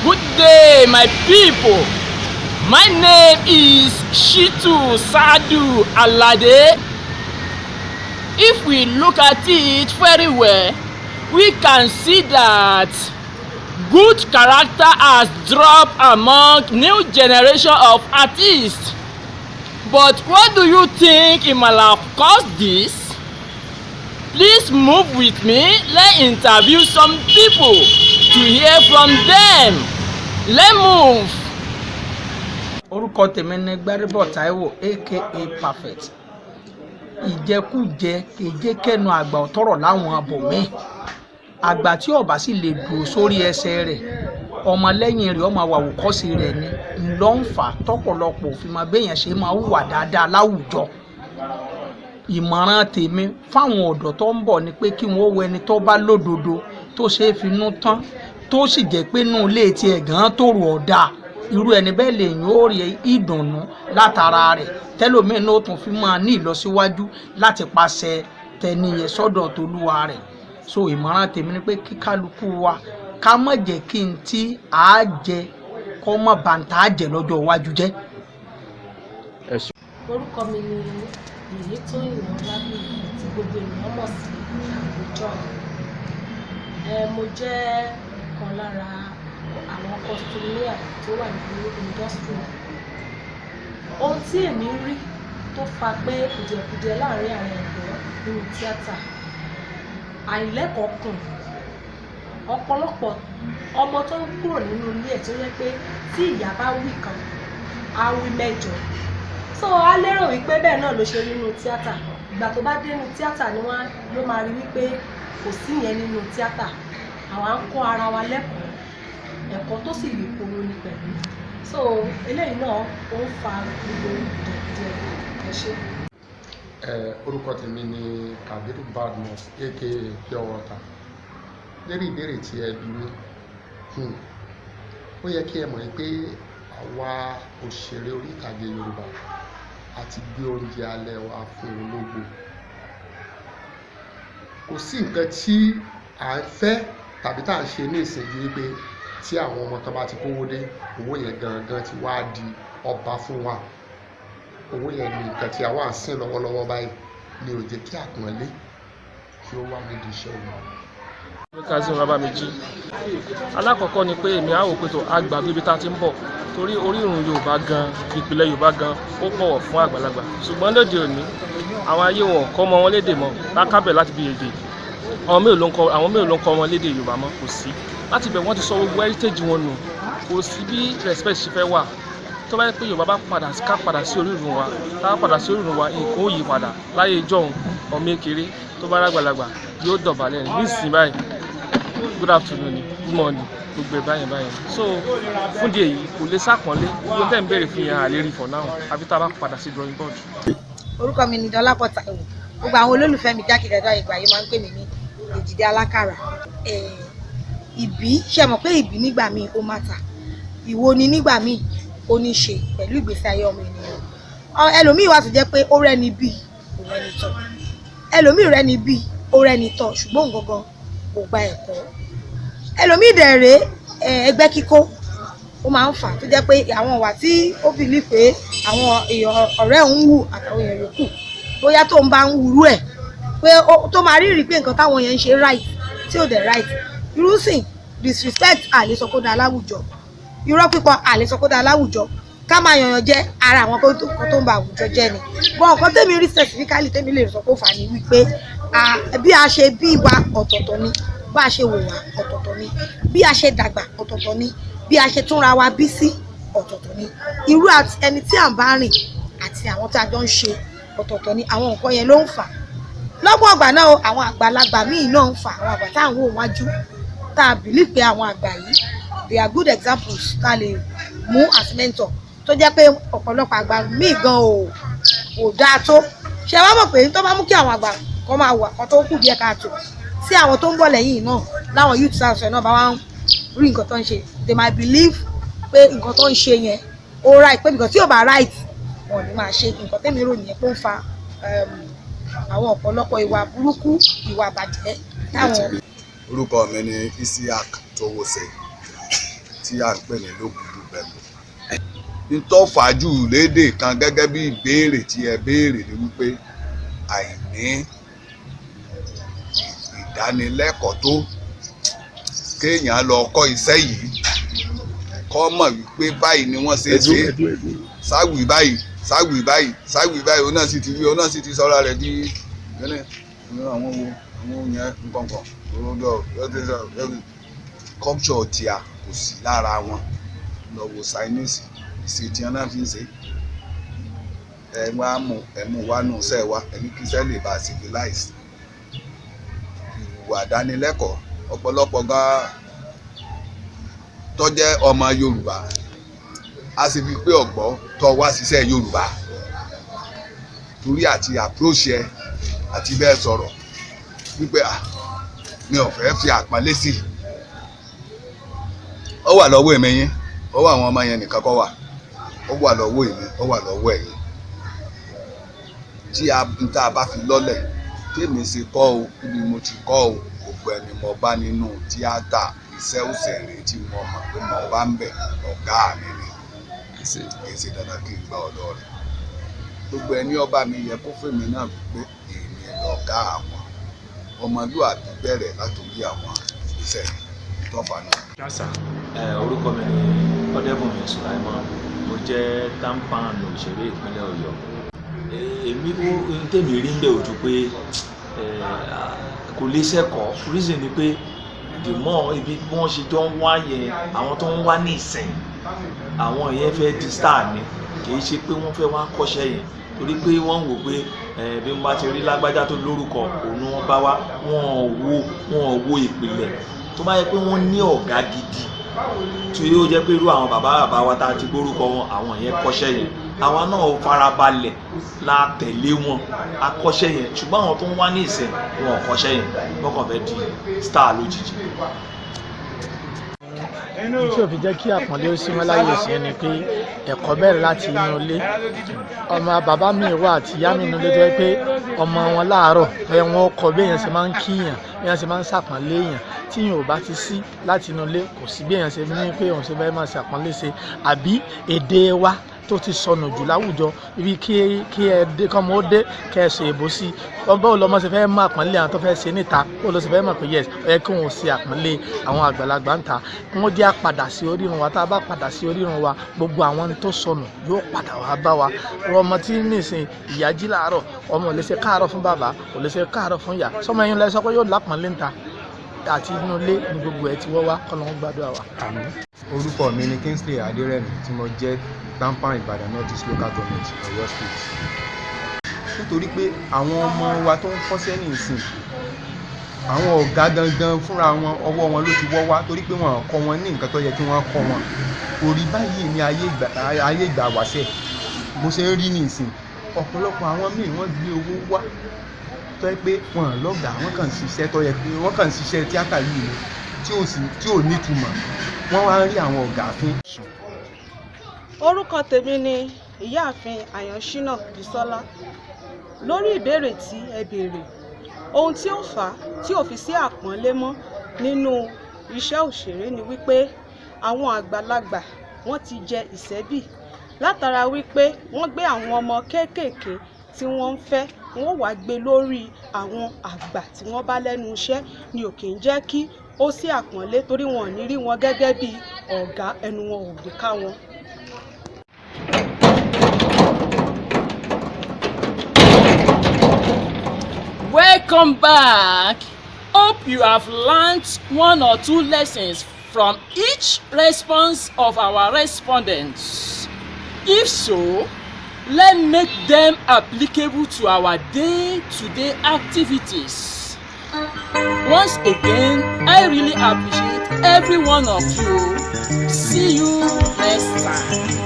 Good day, my people. My name is Shitu Sadu ALADE. If we look at it very well, we can see that good character has dropped among new generation of artists. But what do you think it might have caused this? Please move with me. Let's interview some people to hear from them. Let's move. Orúkọ tèmi ni Gbárébọ̀ Táíwò aka Perfect. Ìjẹkújẹ kèje kẹnu àgbà ọ̀tọ̀rọ̀ láwọn abòmí. Àgbà tí ó bá sì lè dúró sórí ẹsẹ̀ rẹ̀, ọmọ lẹ́yìn rẹ̀ ó máa wà wòkọ́sí rẹ̀ ni ńlọ ń fà tọ́pọ̀lọpọ̀ òfin máa béèyàn ṣe máa hùwà dáadáa láwùjọ. Ìmọ̀ràn tèmi fáwọn ọ̀dọ́ tó ń bọ̀ ni pé kí wọ́n wo ẹni tó bá lódodo tó ṣe é finú tán tó sì jẹ́ pé inú ilé tiẹ̀ gan tòrò ọ̀dà. Irú ẹni bẹ́ẹ̀ lè yín ó rí ìdùnnú látara rẹ̀ tẹ́lòmíín náà ó tún fi máa ní ìlọsíwájú láti pàṣẹ tẹniyẹ sọ́dọ̀ tolúwa rẹ̀. So ìmọ̀ràn tèmi ni pé kí kálukú wa ká má jẹ́ kí n tí a jẹ kó má bàǹtà á jẹ lọ́jọ́ iwájú jẹ́. Orúkọ mi ni èyí tó ìwọ̀n lábẹ́ tí gbogbo ènìyàn mọ̀ sí àwùjọ. Mo jẹ́ kan lára àwọn kọ́sítọ́míà tó wà nínú industry. Ohun tí èmi rí tó fa pé kùdìẹ̀kudiẹ láàrin àwọn ọ̀dọ́ nínú tíátà, àìlẹ́kọ̀ọ́kùn. Ọ̀pọ̀lọpọ̀ ọmọ tó ń kúrò nínú ilé ẹ̀ tó yẹ pé tí ìyá bá wí kan á wí mẹ́jọ. So a lérò wípé bẹ́ẹ̀ náà ló ṣe nínú tíátà. Ìgbà tó bá dé nínú tíátà ni wọ́n ló máa rí wípé kò sí yẹn nínú tíátà. Àwa ń kọ́ ara wa lẹ́kọ̀ọ́, ẹ̀kọ́ tó sì lè kóró ní pẹ̀lú. So eléyìí náà ó ń fa gbogbo ìdẹ̀kùdẹ̀ ẹ̀ṣẹ̀. Orúkọ tèmi ni Kabiru Badmus aka Pure Water. Lérí ìbéèrè tí ẹ bí mi, ó yẹ kí ẹ mọ̀ pé àwa òṣèré orí ìtàgé Yorùbá àti gbé oúnjẹ alẹ́ wa fún ológo. Kò sí nǹkan tí à ń fẹ́ tàbí tá à ń ṣe ní ìsìnkú wípé tí àwọn ọmọ tó bá ti kówó dé, owó yẹn gangan ti wá di ọba fún wa. Owó yẹn ni nǹkan tí àwa ń sìn lọ́wọ́lọ́wọ́ báyìí ni ò jẹ́ kí àpọ́nlé kí ó wà nídìí iṣẹ́ òun. Kazeem Rabameji. Alákọ̀ọ́kọ́ ni pé èmi á wò pé tó àgbà bíbi tá a ti ń bọ̀ torí orírun Yorùbá gan, ìpìlẹ̀ Yorùbá gan ó bọ̀wọ̀ fún àgbàlagbà. Ṣùgbọ́n lóde òní àwọn ayé wọn kọ́ ọmọ wọn lédè mọ́ lákábẹ̀ láti bí èdè. Àwọn mélòó ló ń kọ́ wọn lédè Yorùbá mọ́, kò sí. Láti bẹ̀ wọ́n ti sọ gbogbo heritage wọn nù. Kò sí bí respect ṣe fẹ́ wà. Tó bá yẹ pé Yorùbá bá padà sí orírun wa, tá padà sí orírun wa, nǹkan ó yí padà. Láyé ìjọ́un ọmọ kékeré tó bá rágbàlagbà yóò dọ̀bálẹ̀ ní ìsìn báyìí. Good afternoon, good morning, gbogbo báyìí. So fún díẹ̀ yìí kò lè sàpọ́nlé yóò tẹ̀ ń béèrè fún yẹn àlérí for now àbí tá a bá padà sí drawing board. Orúkọ mi ni Dọlápọ̀ Táíwò. Gbogbo àwọn olólùfẹ́ mi jákèjádò ìgbà yìí máa ń pè mí ní Èjìdé Alákàrà. Ìbí ṣe mọ̀ pé ìbí nígbà míì ó máta, ìwo ni nígbà míì ó ní ṣe pẹ̀lú ìgbésí ayé ọmọ ènìyàn. Ẹlòmíì wá tó jẹ́ pé ó rẹ́ni bí kò rẹ́ni tọ́, ẹlòmíì rẹ́ni bí ó rẹ́ni tọ́ ṣùgbọ́n gangan kò gba ẹ̀kọ́. Ẹlòmíì dẹ̀rẹ̀ ẹgbẹ́ kíkó ó máa ń fà tó jẹ́ pé àwọn ìwà tí ó bìlí pé àwọn èèyàn ọ̀rẹ́ òun wù àtàwọn èèyàn yòókù bóyá tó ń bá ń wúrú ẹ̀ pé tó máa rí pé nǹkan táwọn èèyàn ń ṣe right tí ò dẹ̀ right. Irú sìn disrespect àlè sọ kó dá láwùjọ, irọ́ pípọ̀ àlè sọ kó dá láwùjọ, ká máa yànyàn jẹ́ ara àwọn kan tó ń ba àwùjọ jẹ́ ni. Bọ́n nǹkan tèmi rí specifically tèmi lè sọ pé ó fà ní wípé bí a ṣe bí wa ọ̀tọ̀ọ̀tọ̀ ni, bá a ṣe wò wá ọ̀tọ̀ọ̀tọ̀ ni, bí a ṣe dàgbà ọ̀tọ̀ọ̀tọ̀ ni, bí a ṣe túnra wa bí sí ọ̀tọ̀ọ̀tọ̀ ni. Irú ẹni tí à ń bá rìn àti àwọn tí a jọ ń ṣe ọ̀tọ̀ọ̀tọ̀ ni. Àwọn nǹkan yẹn ló ń fà. Lọ́gbọ̀n àgbà náà àwọn àgbàlagbà míì náà ń fà. Àwọn àgbà tá à ń wò wájú tá a believe pé àwọn àgbà yìí they are good examples tá a lè mú as mentor tó jẹ́ pé ọ̀pọ̀lọpọ̀ àgbà míì gan ò dáa tó. Ṣé wá mọ̀ pé tó bá mú kí àwọn àgbà kan máa wà kan tó kù díẹ̀ káàtó sí àwọn tó ń bọ̀ lẹ́yìn náà láwọn youth council náà bá wá ń rí nǹkan tó ń ṣe, they might believe pé nǹkan tó ń ṣe yẹn ó right, pé nǹkan tí ò bá right wọn ò ní máa ṣe. Nǹkan tẹ́mi rò nìyẹn tó ń fa àwọn ọ̀pọ̀lọpọ̀ ìwà burúkú, ìwà bàjẹ́ táwọn. Orúkọ mi ni Isiaq Towose. tí à ń pè ní lókùdù bẹ̀rù. Nítòfàájú lédè kan gẹ́gẹ́ bí ìbéèrè tí ẹ béèrè ni wípé àìní ìdánilẹ́kọ̀ọ́ tó kéèyàn lọ kọ́ iṣẹ́ yìí kọ́ mọ̀ wípé báyìí ni wọ́n ṣe é ṣe sáwì báyìí sáwì báyìí sáwì báyìí òun náà sì ti wí òun náà sì ti sọ́ra rẹ̀ di àwọn yẹn nǹkankan culture tí a kò sí lára wọn lọ́wọ́ sáyẹ́nsì ìṣètì ẹ̀ náà fi ń ṣe ẹ wá mú ẹmú wá nù sẹ́ wa ẹni kí sẹ́ lè bá civilize ìwà dánilẹ́kọ̀ọ́ ọ̀pọ̀lọpọ̀ gan tó jẹ́ ọmọ Yorùbá a sì fi pé ọ̀gbọ́ tó wá ṣiṣẹ́ Yorùbá torí àti approach ẹ àti bẹ́ẹ̀ sọ̀rọ̀ wípé mi ò fẹ́ fi àpọ́nlé sí i ó wà lọ́wọ́ èmi yín ó wà àwọn ọmọ yẹn nìkan kọ́ wà ó wà lọ́wọ́ èmi ó wà lọ́wọ́ ẹ̀yin tí a bá fi lọ́lẹ̀ tèmi ṣe kọ́ o ibi mo ti kọ́ o gbogbo ẹni mo bá nínú tíátà iṣẹ́ òṣèré tí mo mọ̀ pé mo bá ń bẹ̀ ọ̀gá mi ni èsì dandan kí n gba ọ̀dọ̀ rẹ̀ gbogbo ẹni ọba mi yẹ kó fèmí náà pé èmi lọ̀gá àwọn ọmọlúwàbí bẹ̀rẹ̀ látòrí àwọn ìgbésẹ̀ tọ́fà náà. Orúkọ mi ni Ọdẹ́bùnmi Sùláìmọ̀ mo jẹ́ tampan òṣèré ìpínlẹ̀ Ọ̀yọ́. Èmi tèmi rí ń bẹ̀ ojú pé kò lè ṣẹ́kọ̀ọ́ reason ni pé the more ibi bí wọ́n ṣe jọ ń wá yẹn àwọn tó ń wá ní ìsìn àwọn yẹn fẹ́ di star ni kì í ṣe pé wọ́n fẹ́ wá kọ́ṣẹ́ yẹn torí pé wọ́n wò pé bí wọ́n bá ti rí lágbájá tó lórúkọ òun ni wọ́n bá wá wọ́n wo ìpìlẹ̀ tó bá yẹ pé wọ́n ní ọ̀gá gidi tí yóò jẹ́ pé irú àwọn bàbá wa tá a ti gbórúkọ wọn àwọn yẹn kọ́ṣẹ́ yẹn àwa náà farabalẹ̀ la tẹ̀lé wọn a kọ́ṣẹ́ yẹn ṣùgbọ́n àwọn tó ń wá ní ìsìn wọn ò kọ́ṣẹ́ yẹn wọ́n kàn fẹ́ di star lójijì. tí ò fi jẹ́ kí àpọ́nlé ó sí wọn láyé ìsìn ni pé ẹ̀kọ́ bẹ̀rẹ̀ láti inú ilé ọmọ bàbá mi wà àti ìyá mi inú ilé tó yẹ pé ọmọ wọn láàárọ̀ ẹ wọn kọ́ bí èèyàn ṣe máa ń kíyàn bí èèyàn ṣe máa ń ṣàpọ́nlé èèyàn tí yìí ò bá ti sí láti inú ilé kò sí bí èèyàn ṣe ní pé òun ṣe fẹ́ máa ṣàpọ́nlé ṣe àbí èdè wa tó ti sọnù jù láwùjọ ibi kí ẹ dé kọ́mọ ó dé kẹ́ ẹ ṣe èbó sí ọba olọmọ ṣe fẹ́ mọ àpọ́nlé àwọn tó fẹ́ ṣe níta ó lọ ṣe fẹ́ mọ̀ pé yes ó yẹ kí wọ́n ṣe àpọ́nlé àwọn àgbàlagbà ń ta wọ́n jẹ́ àpadà sí orírun wa tá a bá padà sí orírun wa gbogbo àwọn tó sọnù yóò padà wá bá wa ọmọ tí nìsín ìyá jí láàárọ̀ ọmọ ò lè ṣe káàárọ̀ fún bàbá ò lè ṣe káàárọ̀ fún ìyá sọmọ ẹyin lẹ sọ pé yóò lápọ́nlé ń ta àti inú ilé ní gbogbo ẹ ti wọ́ wá kọ́ ló ń gbàdúrà wa. Orúkọ mi ni Kingsley Adérẹ̀mí tí mo jẹ́ tampan Ìbàdàn North East Local Government Ọ̀yọ́ State. Nítorí pé àwọn ọmọ wa tó ń kọ́ṣẹ́ ní ìsìn àwọn ọ̀gá gangan fúnra wọn ọwọ́ wọn ló ti wọ́ wá torí pé wọn kọ́ wọn ní nǹkan tó yẹ kí wọ́n kọ́ wọn. Kò rí báyìí ní ayé ìgbà wáṣẹ̀ bó ṣe ń rí ní ìsìn ọ̀pọ̀lọpọ̀ àwọn míì wọ́n gbé owó wá tó yẹ pé wọn lọ́gàá wọn kàn ń ṣiṣẹ́ tó yẹ pé wọ́n kàn ń ṣiṣẹ́ tíátà yìí ni tí ò nítumọ̀ wọ́n wá ń rí àwọn ọ̀gá fín. Orúkọ tèmi ni ìyáàfin Àyànṣínà Bísọ́lá. Lórí ìbéèrè tí ẹ béèrè ohun tí ó fà á tí ò fi sí àpọ́nlé mọ́ nínú iṣẹ́ òṣèré ni wípé àwọn àgbàlagbà wọ́n ti jẹ ìṣẹ́bì látara wípé wọ́n gbé àwọn ọmọ kéékèèké tí wọ́n ń fẹ́ wọ́n wá gbé lórí àwọn àgbà tí wọ́n bá lẹ́nu iṣẹ́ ni ò kì í jẹ́ kí ó sí àpọ́nlé torí wọn ò ní rí wọn gẹ́gẹ́ bí ọ̀gá ẹnu wọn ò lè ká wọn. Welcome back. Hope you have learned one or two lessons from each response of our respondents. If so, let's make them applicable to our day-to-day activities. Once again, I really appreciate every one of you. See you next time.